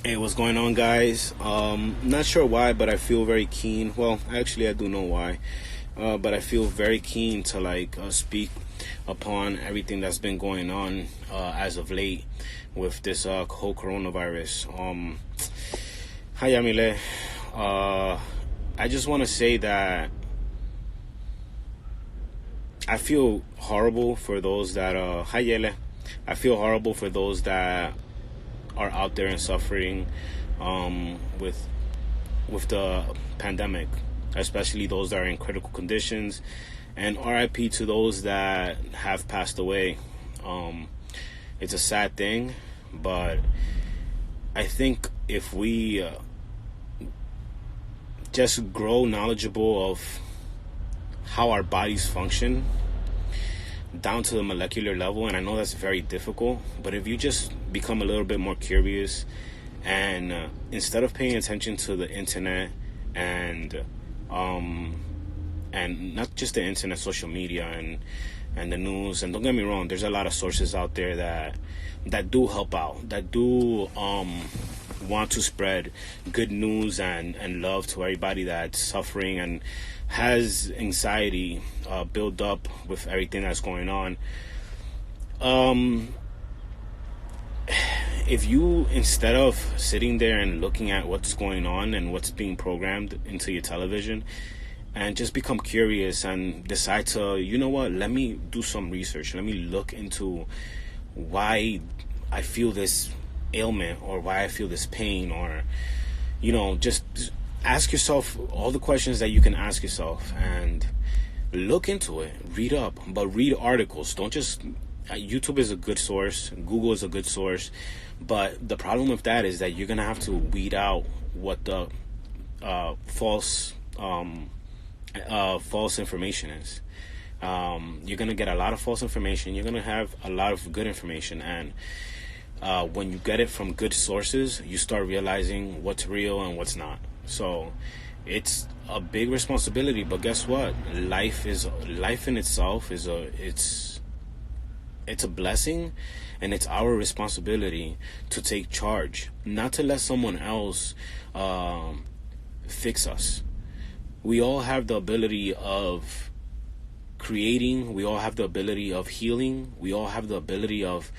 Hey, what's going on, guys? Not sure why, but I feel very keen. Well, actually, I do know why. But I feel very keen to speak upon everything that's been going on as of late with this whole coronavirus. Hi, Yamile. I just want to say that I feel horrible for those that hi, Yele. I feel horrible for those that are out there and suffering with the pandemic, especially those that are in critical conditions, and RIP to those that have passed away. It's a sad thing, but I think if we just grow knowledgeable of how our bodies function down to the molecular level, and I know that's very difficult, but if you just become a little bit more curious and instead of paying attention to the internet and not just the internet, social media and the news, and don't get me wrong, there's a lot of sources out there that do help out, that do want to spread good news and love to everybody that's suffering and has anxiety built up with everything that's going on. If you, instead of sitting there and looking at what's going on and what's being programmed into your television, and just become curious and decide to, you know what, let me do some research, let me look into why I feel this ailment or why I feel this pain, or just ask yourself all the questions that you can ask yourself and look into it. Read up, but read articles. Don't just YouTube is a good source, Google is a good source, but the problem with that is that you're gonna have to weed out what the false information is. You're gonna get a lot of false information, you're gonna have a lot of good information, and when you get it from good sources, you start realizing what's real and what's not. So it's a big responsibility, but guess what? Life in itself is it's a blessing, and it's our responsibility to take charge, not to let someone else fix us. We all have the ability of creating, we all have the ability of healing, we all have the ability of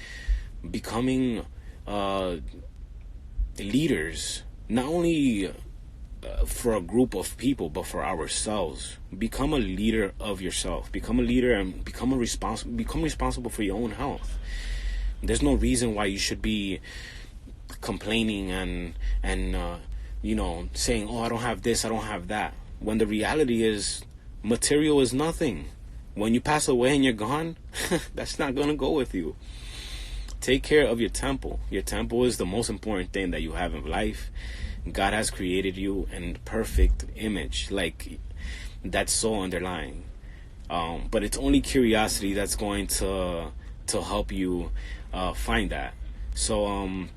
becoming leaders, not only for a group of people, but for ourselves. Become a leader of yourself. Become a leader and become responsible for your own health. There's no reason why you should be complaining and saying, oh, I don't have this, I don't have that, when the reality is material is nothing. When you pass away and you're gone, that's not going to go with you. Take care of your temple. Your temple is the most important thing that you have in life. God has created you in perfect image, like that's so underlying. But it's only curiosity that's going to help you find that. So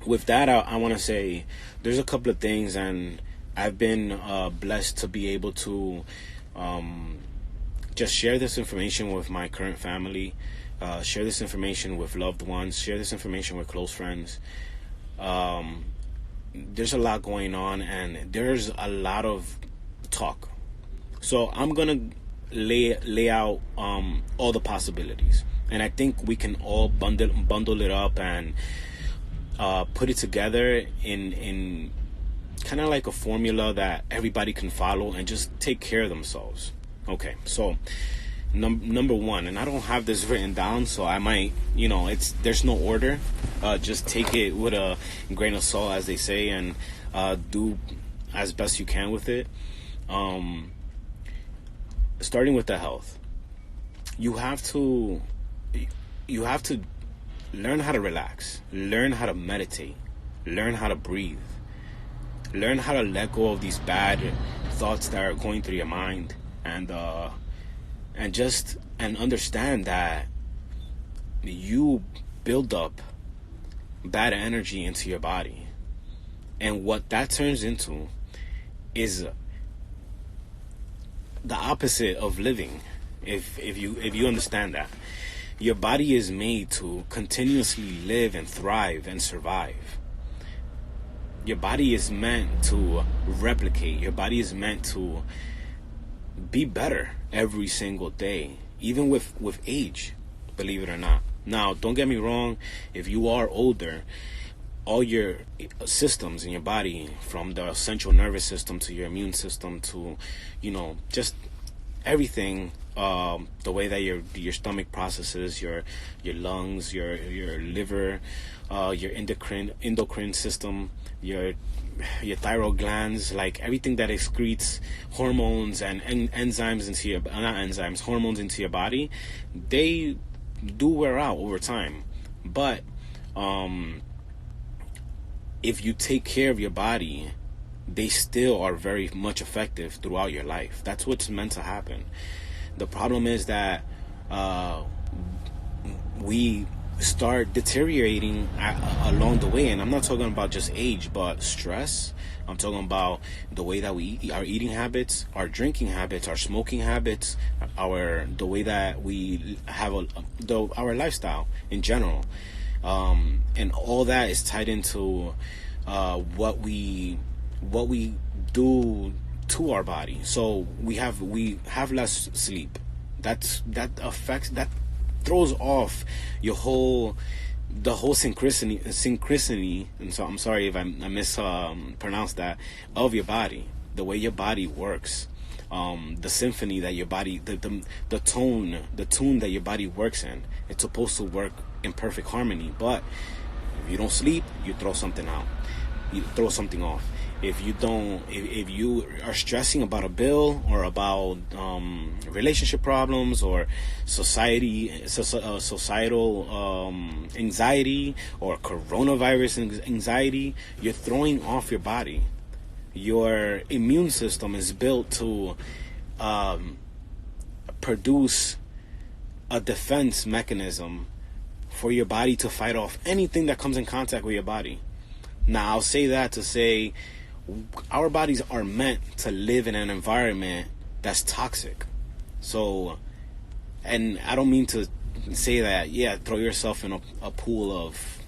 with that, I want to say there's a couple of things, and I've been blessed to be able to just share this information with my current family, share this information with loved ones, share this information with close friends. There's a lot going on, and there's a lot of talk. So I'm gonna lay out all the possibilities, and I think we can all bundle it up and put it together in kind of like a formula that everybody can follow and just take care of themselves. Okay, so number one, and I don't have this written down, so I might, there's no order. Just take it with a grain of salt, as they say, and do as best you can with it. Starting with the health, you have to learn how to relax, learn how to meditate, learn how to breathe, learn how to let go of these bad thoughts that are going through your mind, and understand that you build up bad energy into your body, and what that turns into is the opposite of living. If you understand that your body is made to continuously live and thrive and survive, Your body is meant to replicate. Your body is meant to be better every single day, even with age, believe it or not. Now, don't get me wrong, if you are older, all your systems in your body, from the central nervous system to your immune system to, just everything, the way that your stomach processes, your lungs, your liver, your endocrine system, your thyroid glands, like everything that excretes hormones and enzymes into your, not enzymes, hormones into your body, they do wear out over time. But if you take care of your body, they still are very much effective throughout your life. That's what's meant to happen. The problem is that we start deteriorating along the way, and I'm not talking about just age, but stress. I'm talking about the way that we eat, our eating habits, our drinking habits, our smoking habits, the way that we have our lifestyle in general, and all that is tied into what we do to our body. So we have less sleep. That throws off the whole synchronicity. And so I'm sorry if I mispronounced that, of your body, the way your body works, the symphony that your body, the tune that your body works in. It's supposed to work in perfect harmony, but if you don't sleep, you throw something out. You throw something off. If you are stressing about a bill, or about relationship problems, or societal anxiety, or coronavirus anxiety, you're throwing off your body. Your immune system is built to produce a defense mechanism for your body to fight off anything that comes in contact with your body. Now, I'll say that to say our bodies are meant to live in an environment that's toxic. So, and I don't mean to say that, throw yourself in a pool of,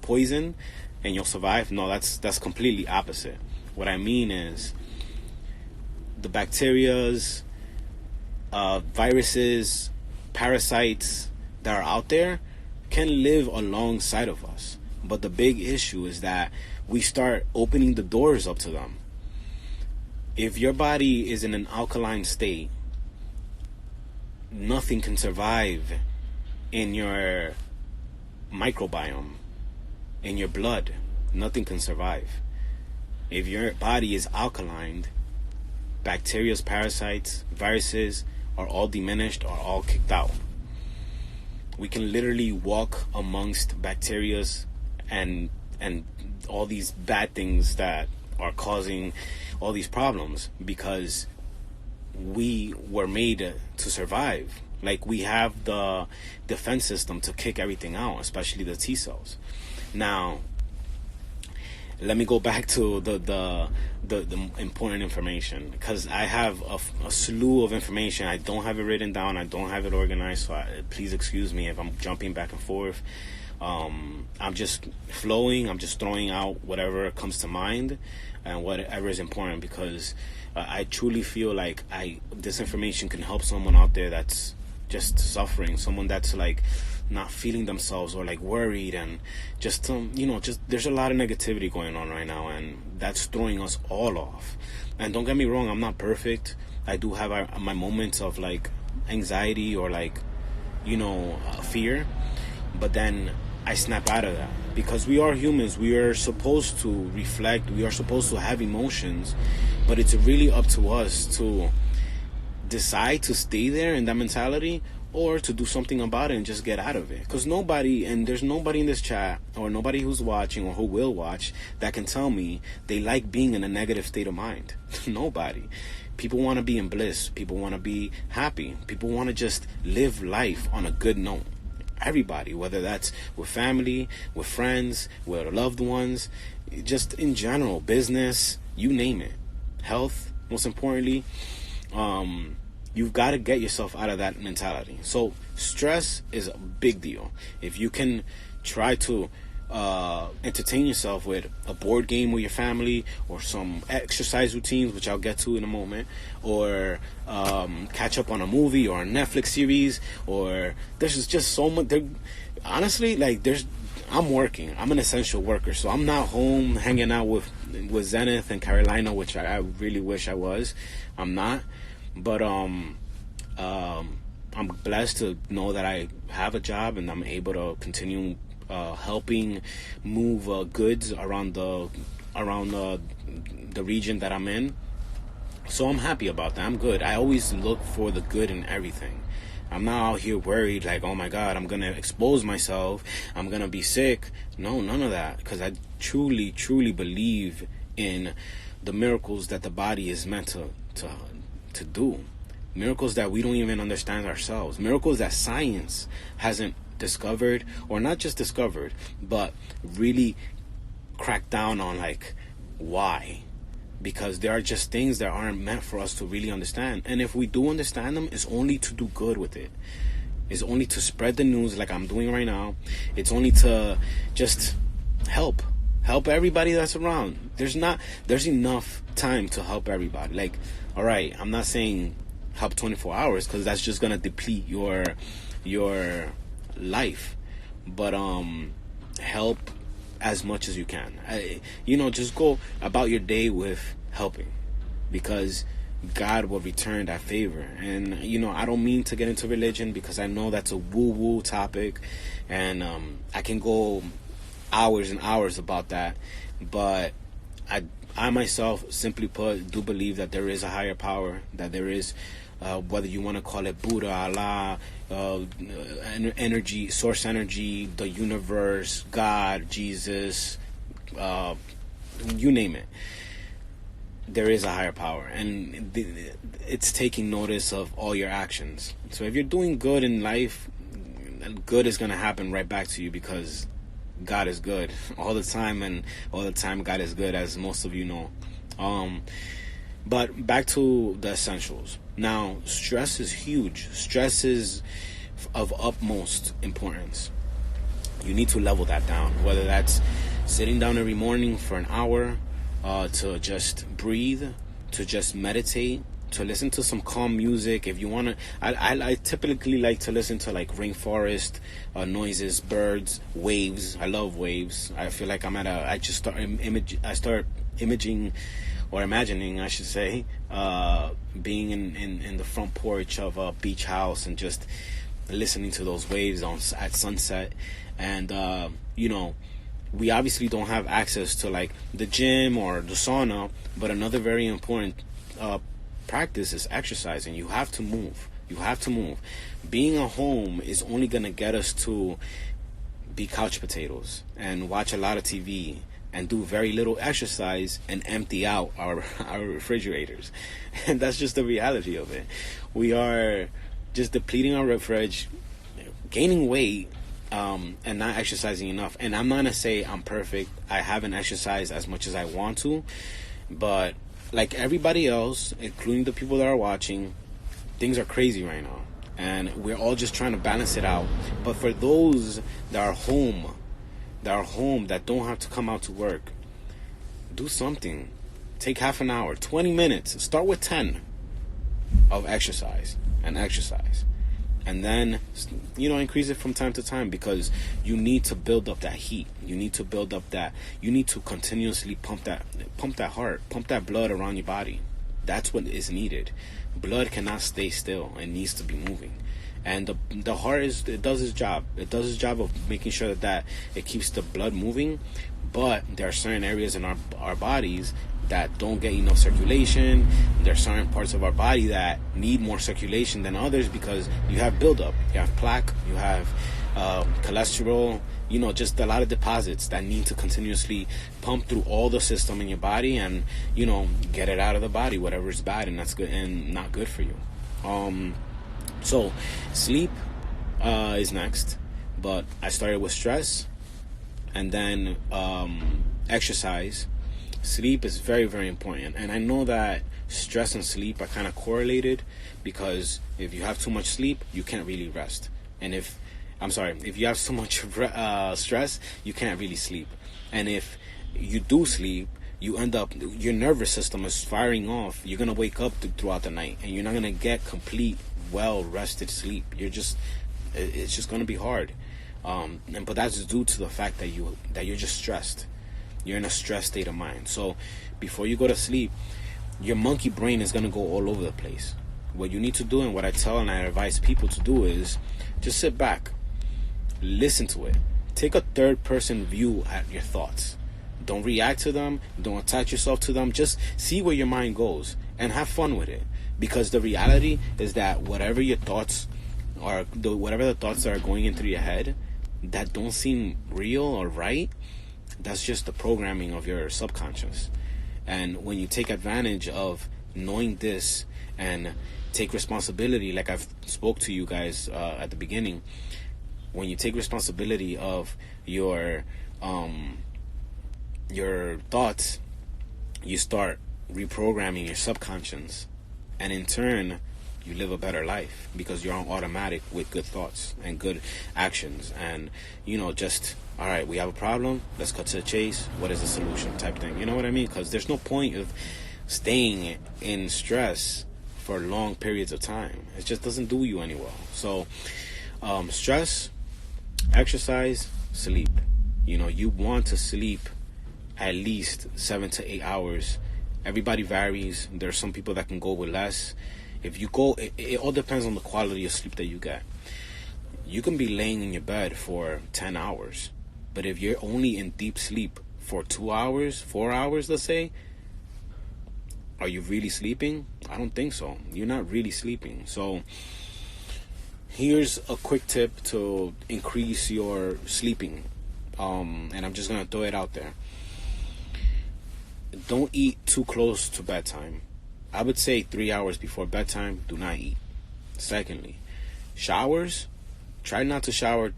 poison and you'll survive. No, that's completely opposite. What I mean is the bacterias, viruses, parasites that are out there can live alongside of us. But the big issue is that we start opening the doors up to them. If your body is in an alkaline state, nothing can survive in your microbiome, in your blood. Nothing can survive. If your body is alkaline, bacteria, parasites, viruses are all diminished, are all kicked out. We can literally walk amongst bacterias and all these bad things that are causing all these problems, because we were made to survive. Like, we have the defense system to kick everything out, especially the T cells. Now, let me go back to the important information, because I have a slew of information. I don't have it written down. I don't have it organized, so please excuse me if I'm jumping back and forth. I'm just flowing. I'm just throwing out whatever comes to mind and whatever is important, because I truly feel like this information can help someone out there that's just suffering, someone that's like not feeling themselves, or like worried, and just there's a lot of negativity going on right now, and that's throwing us all off. And don't get me wrong, I'm not perfect. I do have my moments of like anxiety or like fear, but then I snap out of that, because we are humans. We are supposed to reflect. We are supposed to have emotions, but it's really up to us to decide to stay there in that mentality, or to do something about it and just get out of it. Because there's nobody in this chat, or nobody who's watching or who will watch, that can tell me they like being in a negative state of mind. Nobody. People want to be in bliss. People want to be happy. People want to just live life on a good note. Everybody, whether that's with family, with friends, with loved ones, just in general, business, you name it. Health, most importantly. You've got to get yourself out of that mentality. So stress is a big deal. If you can try to entertain yourself with a board game with your family, or some exercise routines, which I'll get to in a moment, or catch up on a movie or a Netflix series, or there's just so much. Honestly, like I'm working. I'm an essential worker, so I'm not home hanging out with Zenith and Carolina, which I really wish I was. I'm not, but I'm blessed to know that I have a job and I'm able to continue helping move goods around the region that I'm in. So I'm happy about that. I'm good. I always look for the good in everything. I'm not out here worried like, oh my God, I'm gonna expose myself, I'm gonna be sick. No, none of that, because I truly believe in the miracles that the body is meant to do. Miracles that we don't even understand ourselves. Miracles that science hasn't discovered, or not just discovered, but really cracked down on, like, why. Because there are just things that aren't meant for us to really understand. And if we do understand them, it's only to do good with it. It's only to spread the news like I'm doing right now. It's only to just help everybody that's around. There's enough time to help everybody. Like, all right, I'm not saying help 24 hours, because that's just gonna deplete your life. But help as much as you can. Just go about your day with helping, because God will return that favor. And I don't mean to get into religion, because I know that's a woo-woo topic, and I can go hours and hours about that. But I myself, simply put, do believe that there is a higher power, that there is, whether you want to call it Buddha, Allah, energy, source energy, the universe, God, Jesus, you name it. There is a higher power, and it's taking notice of all your actions. So if you're doing good in life, good is going to happen right back to you, because God is good all the time, and all the time God is good, as most of you know. But back to the essentials. Now, stress is huge. Stress is of utmost importance. You need to level that down, whether that's sitting down every morning for an hour, to just breathe, to just meditate, to listen to some calm music. If you want to, I typically like to listen to like rainforest noises, birds, waves. I love waves. I feel like I start imaging, or imagining, I should say, being in the front porch of a beach house and just listening to those waves at sunset. And we obviously don't have access to like the gym or the sauna, but another very important practice is exercising. You have to move. Being at home is only gonna get us to be couch potatoes and watch a lot of TV and do very little exercise and empty out our refrigerators. And that's just the reality of it. We are just depleting our fridge, gaining weight, and not exercising enough. And I'm not gonna say I'm perfect. I haven't exercised as much as I want to, but like everybody else, including the people that are watching, things are crazy right now, and we're all just trying to balance it out. But for those that are home, that don't have to come out to work, do something. Take half an hour, 20 minutes. Start with 10 of exercise, and then increase it from time to time, because you need to build up that heat. You need to continuously pump that heart, pump that blood around your body. That's what is needed. Blood cannot stay still. It needs to be moving. And the heart does its job. It does its job of making sure that it keeps the blood moving. But there are certain areas in our bodies that don't get enough circulation. There are certain parts of our body that need more circulation than others, because you have buildup. You have plaque. You have cholesterol. Just a lot of deposits that need to continuously pump through all the system in your body and get it out of the body, whatever is bad and that's good and not good for you. So sleep is next, but I started with stress, and then exercise. Sleep is very, very important, and I know that stress and sleep are kind of correlated, because if you have too much sleep, you can't really rest, and if I'm sorry, if you have so much stress, you can't really sleep. And if you do sleep, you end up, your nervous system is firing off. You're going to wake up throughout the night, and you're not going to get complete, well-rested sleep. It's just going to be hard. But that's due to the fact that you're just stressed. You're in a stressed state of mind. So before you go to sleep, your monkey brain is going to go all over the place. What you need to do, and what I tell and I advise people to do, is just sit back, listen to it, take a third-person view at your thoughts. Don't react to them. Don't attach yourself to them. Just see where your mind goes and have fun with it. Because the reality is that whatever the thoughts that are going into your head that don't seem real or right, that's just the programming of your subconscious. And when you take advantage of knowing this and take responsibility, like I've spoke to you guys at the beginning, when you take responsibility of your thoughts, you start reprogramming your subconscious, and in turn you live a better life because you're on automatic with good thoughts and good actions. And just, all right, we have a problem, let's cut to the chase, what is the solution type thing, you know what I mean? Because there's no point of staying in stress for long periods of time. It just doesn't do you any well. So stress, exercise, sleep. You want to sleep at least 7 to 8 hours. Everybody varies. There's some people that can go with less. If you go, it all depends on the quality of sleep that you get. You can be laying in your bed for 10 hours, but if you're only in deep sleep for 2 hours, 4 hours, let's say, are you really sleeping? I don't think so. You're not really sleeping. So here's a quick tip to increase your sleeping. And I'm just going to throw it out there. Don't eat too close to bedtime. I would say 3 hours before bedtime, do not eat. Secondly, showers, try not to shower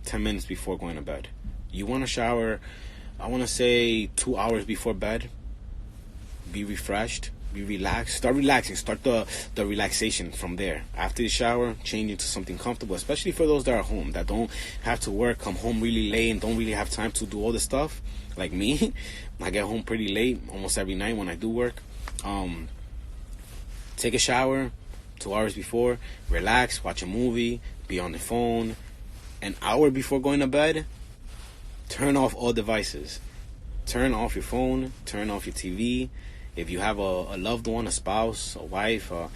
10 minutes before going to bed. You want to shower, I want to say 2 hours before bed. Be refreshed, be relaxed. Start relaxing. Start the relaxation from there. After the shower, change into something comfortable, especially for those that are home, that don't have to work, come home really late, and don't really have time to do all this stuff. Like me, I get home pretty late almost every night when I do work. Take a shower 2 hours before, relax, watch a movie, be on the phone. An hour before going to bed, turn off all devices. Turn off your phone, turn off your TV. If you have a loved one, a spouse, a wife, a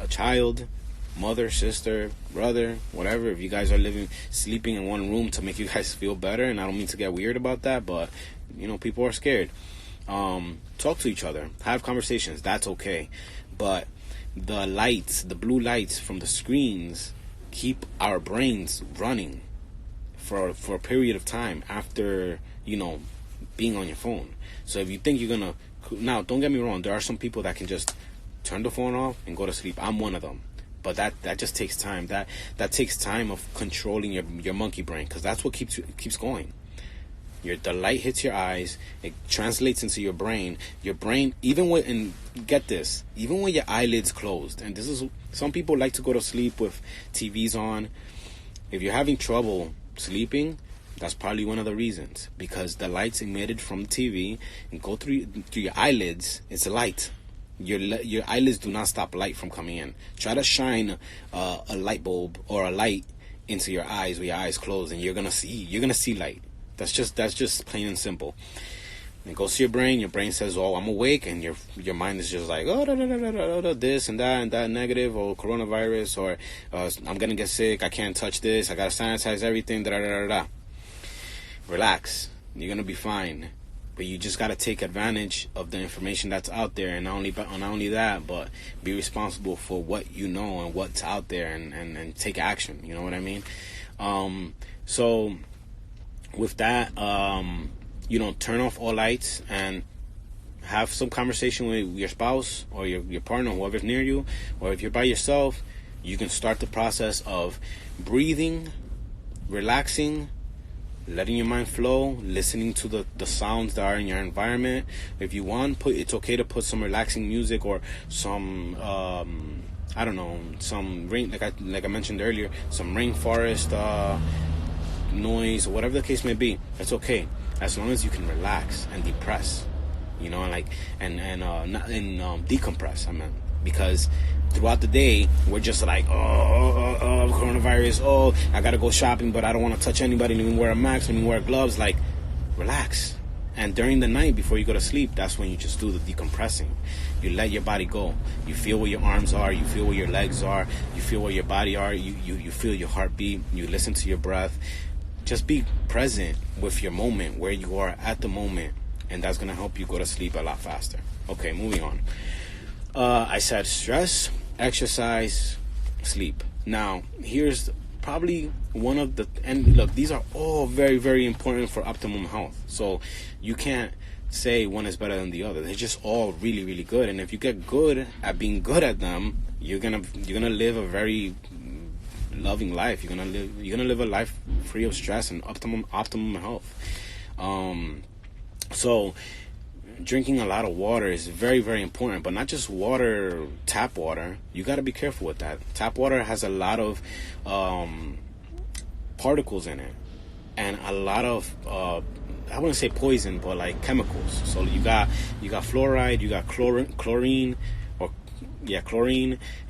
child, mother, sister, brother, whatever, if you guys are sleeping in one room to make you guys feel better, and I don't mean to get weird about that, but people are scared. Talk to each other, have conversations, that's okay. But the lights, the blue lights from the screens, keep our brains running for a period of time after being on your phone. So if you think you're gonna, now don't get me wrong, there are some people that can just turn the phone off and go to sleep. I'm one of them. But that just takes time. That takes time of controlling your monkey brain, because that's what keeps going. The light hits your eyes, it translates into your brain. Your brain, even when your eyelids closed, and this is, some people like to go to sleep with TVs on. If you're having trouble sleeping, that's probably one of the reasons, because the lights emitted from the TV and go through your eyelids. It's a light. Your eyelids do not stop light from coming in. Try to shine a light bulb or a light into your eyes with your eyes closed, and you're gonna see light. That's just plain and simple. And it goes to your brain. Your brain says, "Oh, I'm awake," and your mind is just like, "Oh, this and that negative, or coronavirus, or I'm gonna get sick. I can't touch this. I gotta sanitize everything." Relax. You're gonna be fine. But you just gotta take advantage of the information that's out there, and not only that, but be responsible for what you know and what's out there, and take action. You know what I mean? So with that, turn off all lights and have some conversation with your spouse or your partner, whoever's near you. Or if you're by yourself, you can start the process of breathing, relaxing, letting your mind flow, listening to the sounds that are in your environment. If you want, it's okay to put some relaxing music or some I don't know, some rain, like I mentioned earlier, some rainforest noise, or whatever the case may be. That's okay, as long as you can relax and depress, like and not and decompress. I mean, because throughout the day we're just like, coronavirus. Oh, I gotta go shopping, but I don't want to touch anybody. Let me wear a mask. Let me wear gloves. Like, relax. And during the night, before you go to sleep, that's when you just do the decompressing. You let your body go. You feel where your arms are. You feel where your legs are. You feel where your body are. You feel your heartbeat. You listen to your breath. Just be present with your moment, where you are at the moment. And that's going to help you go to sleep a lot faster. Okay, moving on. I said stress, exercise, sleep. Now, here's probably one of the, and look, these are all very, very important for optimum health. So you can't say one is better than the other. They're just all really, really good. And if you get good at being good at them, you're gonna live a very loving life. You're gonna live a life free of stress and optimum health. So drinking a lot of water is very, very important, but not just water, tap water. You got to be careful with that. Tap water has a lot of particles in it, and a lot of I wouldn't say poison, but like chemicals. So you got fluoride, you got chlorine,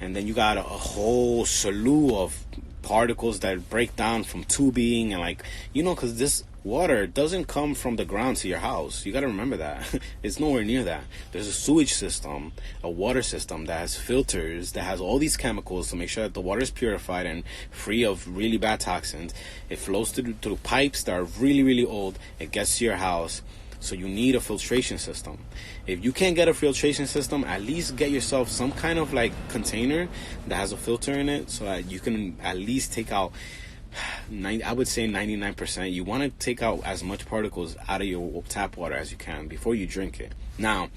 and then you got a whole slew of particles that break down from tubing, and because this water doesn't come from the ground to your house. You got to remember that. It's nowhere near that. There's a sewage system, a water system that has filters, that has all these chemicals to make sure that the water is purified and free of really bad toxins. It flows through pipes that are really, really old. It gets to your house. So you need a filtration system. If you can't get a filtration system, at least get yourself some kind of container that has a filter in it, so that you can at least take out, I would say 99%. You want to take out as much particles out of your tap water as you can before you drink it. Now,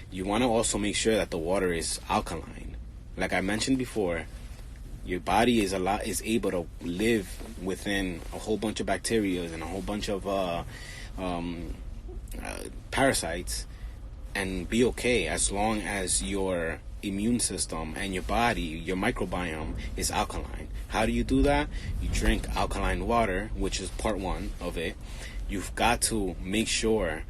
you want to also make sure that the water is alkaline. Like I mentioned before, your body is able to live within a whole bunch of bacteria and a whole bunch of parasites and be okay, as long as your immune system and your body, your microbiome, is alkaline. How do you do that? You drink alkaline water, which is part one of it. You've got to make sure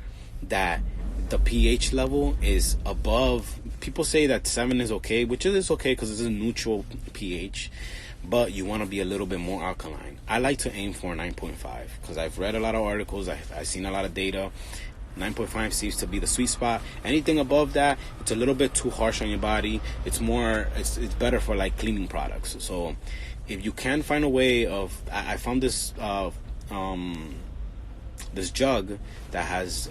that the pH level is above. People say that 7 is okay, which is okay because it's a neutral pH, but you want to be a little bit more alkaline. I like to aim for 9.5 because I've read a lot of articles, I've seen a lot of data. 9.5 seems to be the sweet spot. Anything above that, it's a little bit too harsh on your body. It's better for cleaning products. So if you can find a way of, I found this this jug that has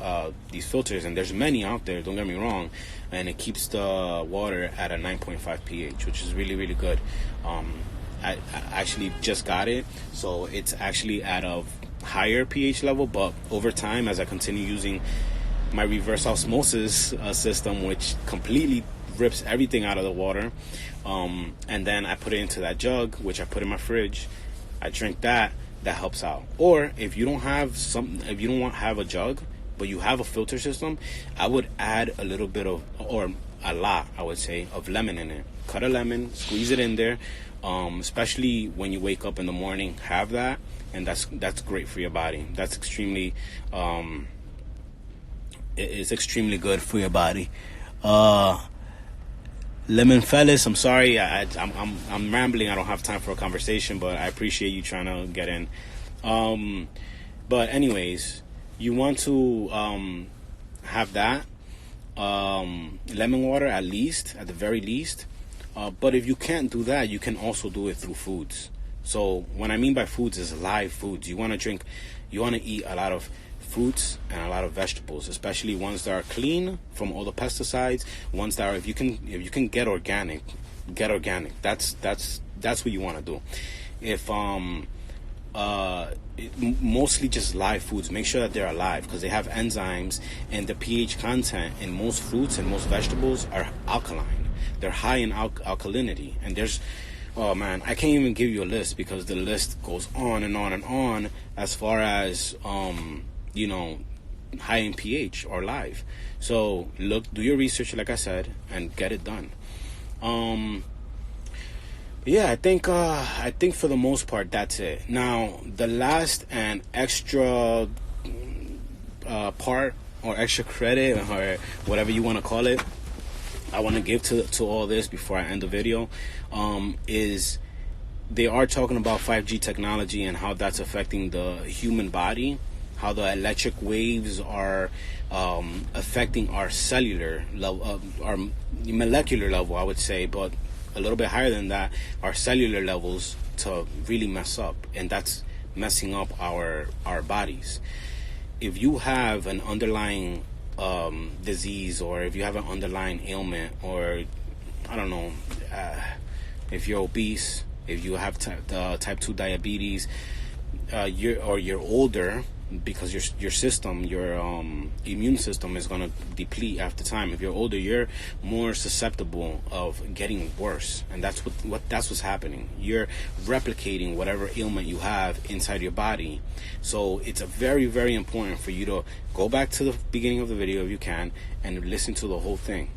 these filters, and there's many out there, don't get me wrong, and it keeps the water at a 9.5 pH, which is really, really good. I actually just got it, so it's actually at a higher pH level, but over time, as I continue using my reverse osmosis system, which completely rips everything out of the water, and then I put it into that jug, which I put in my fridge, I drink that helps out. Or if you don't have a jug but you have a filter system, I would add a little bit of, or a lot, I would say, of lemon in it. Cut a lemon, squeeze it in there, especially when you wake up in the morning, have that, and that's great for your body. That's extremely it's extremely good for your body. Lemon fellas, I'm sorry, I'm rambling. I don't have time for a conversation, but I appreciate you trying to get in. But anyways, you want to have that lemon water at the very least. But if you can't do that, you can also do it through foods. So what I mean by foods is live foods. You want to eat a lot of fruits and a lot of vegetables, especially ones that are clean from all the pesticides. Ones that are, if you can get organic. That's what you want to do. If mostly just live foods. Make sure that they're alive because they have enzymes, and the pH content in most fruits and most vegetables are alkaline. They're high in alkalinity, and there's, oh man, I can't even give you a list because the list goes on and on and on as far as high in pH or live. So do your research, like I said, and get it done. Yeah, I think for the most part that's it. Now, the last and extra part or extra credit or whatever you want to call it, I want to give to all this before I end the video, is they are talking about 5G technology and how that's affecting the human body, how the electric waves are affecting our cellular level, our molecular level, I would say, but a little bit higher than that, our cellular levels, to really mess up, and that's messing up our bodies. If you have an underlying disease, or if you have an underlying ailment, or I don't know, if you're obese, if you have type 2 diabetes, you're older, because your system, your immune system is going to deplete after time. If you're older, you're more susceptible of getting worse, and that's what's happening. You're replicating whatever ailment you have inside your body. So it's a very, very important for you to go back to the beginning of the video if you can and listen to the whole thing.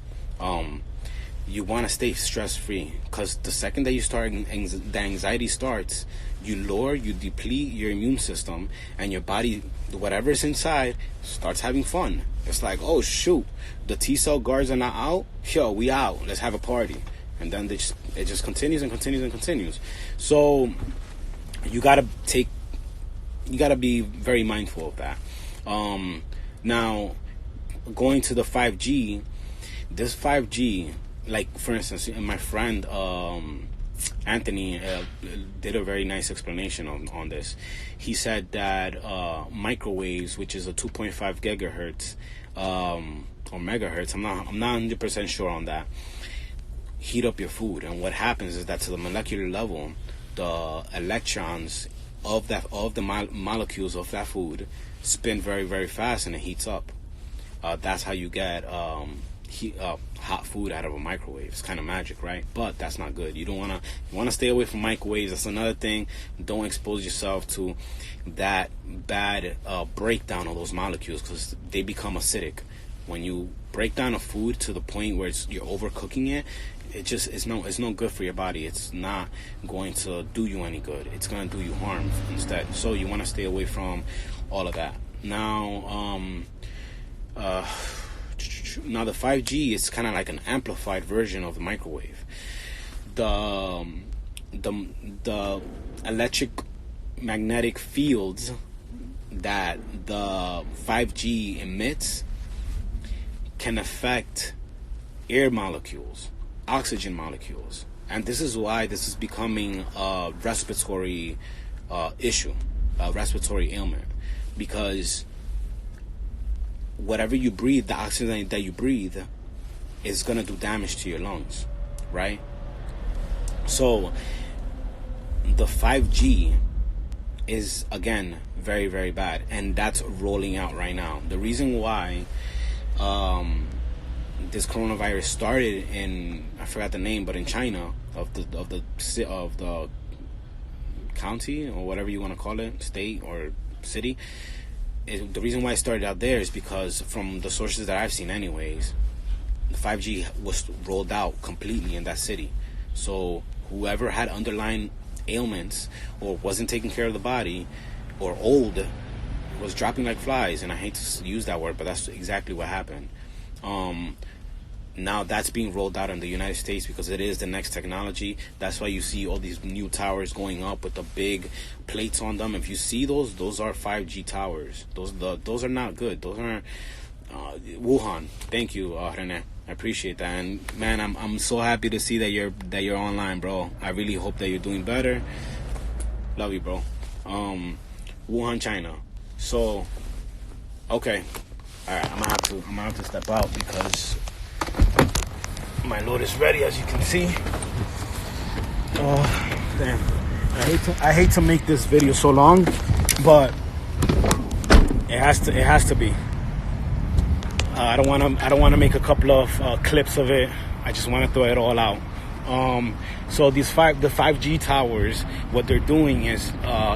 You want to stay stress-free, because the second that you start, the anxiety starts, you deplete your immune system, and your body, whatever's inside, starts having fun. It's like, oh shoot, the T-cell guards are not out, yo, we out, let's have a party. And then it just continues and continues and continues. So you gotta be very mindful of that. Now, going to the 5G, this 5G, like for instance, my friend Anthony did a very nice explanation on this. He said that microwaves, which is a 2.5 gigahertz or megahertz, I'm not 100% sure on that, heat up your food, and what happens is that to the molecular level, the electrons of the molecules of that food spin very, very fast, and it heats up. That's how you get hot food out of a microwave. It's kind of magic, right? But that's not good. You want to stay away from microwaves. That's another thing. Don't expose yourself to that bad breakdown of those molecules, because they become acidic. When you break down a food to the point where you're overcooking it, it's no good for your body. It's not going to do you any good. It's going to do you harm instead. So you want to stay away from all of that. Now, now the 5G is kind of like an amplified version of the microwave. The electric magnetic fields that the 5G emits can affect air molecules, oxygen molecules, and this is why this is becoming a respiratory issue, a respiratory ailment, because whatever you breathe, the oxygen that you breathe, is going to do damage to your lungs, right? So the 5G is, again, very, very bad, and that's rolling out right now. The reason why this coronavirus started in, I forgot the name, but in China, of the county, or whatever you want to call it, state or city, the reason why it started out there is because, from the sources that I've seen anyways, the 5G was rolled out completely in that city. So whoever had underlying ailments or wasn't taking care of the body or old was dropping like flies. And I hate to use that word, but that's exactly what happened. Now that's being rolled out in the United States because it is the next technology. That's why you see all these new towers going up with the big plates on them. If you see those are 5G towers. Those are not good. Those aren't. Wuhan, thank you, Rene. I appreciate that. And man, I'm so happy to see that you're online, bro. I really hope that you're doing better. Love you, bro. Wuhan, China. So, okay, all right. I'm gonna have to step out because my load is ready, as you can see. Oh, damn. I hate to make this video so long, but it has to be. I don't want to make a couple of clips of it. I just want to throw it all out. So the 5G towers, what they're doing is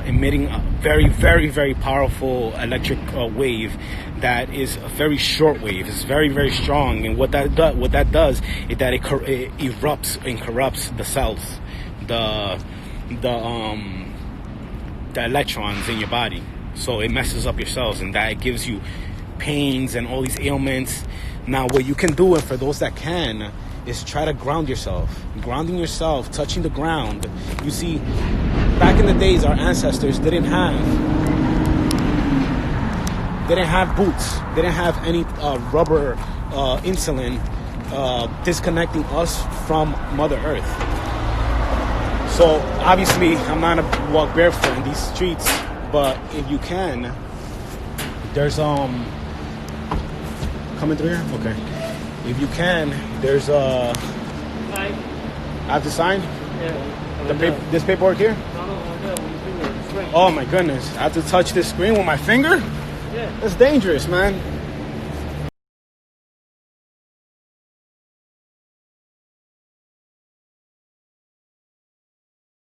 emitting a very, very, very powerful electric wave that is a very short wave. It's very, very strong, and what that does is that it erupts and corrupts the cells. the electrons in your body, so it messes up your cells, and that gives you pains and all these ailments. Now, what you can do, and for those that can, is try to ground yourself. Grounding yourself, touching the ground. You see, back in the days, our ancestors didn't have boots. They didn't have any rubber insulin disconnecting us from Mother Earth. So obviously, I'm not gonna walk barefoot in these streets, but if you can, there's coming through here. Okay. If you can, there's I have to sign? Yeah. This paperwork here? No. Oh my goodness. I have to touch this screen with my finger? Yeah. That's dangerous, man.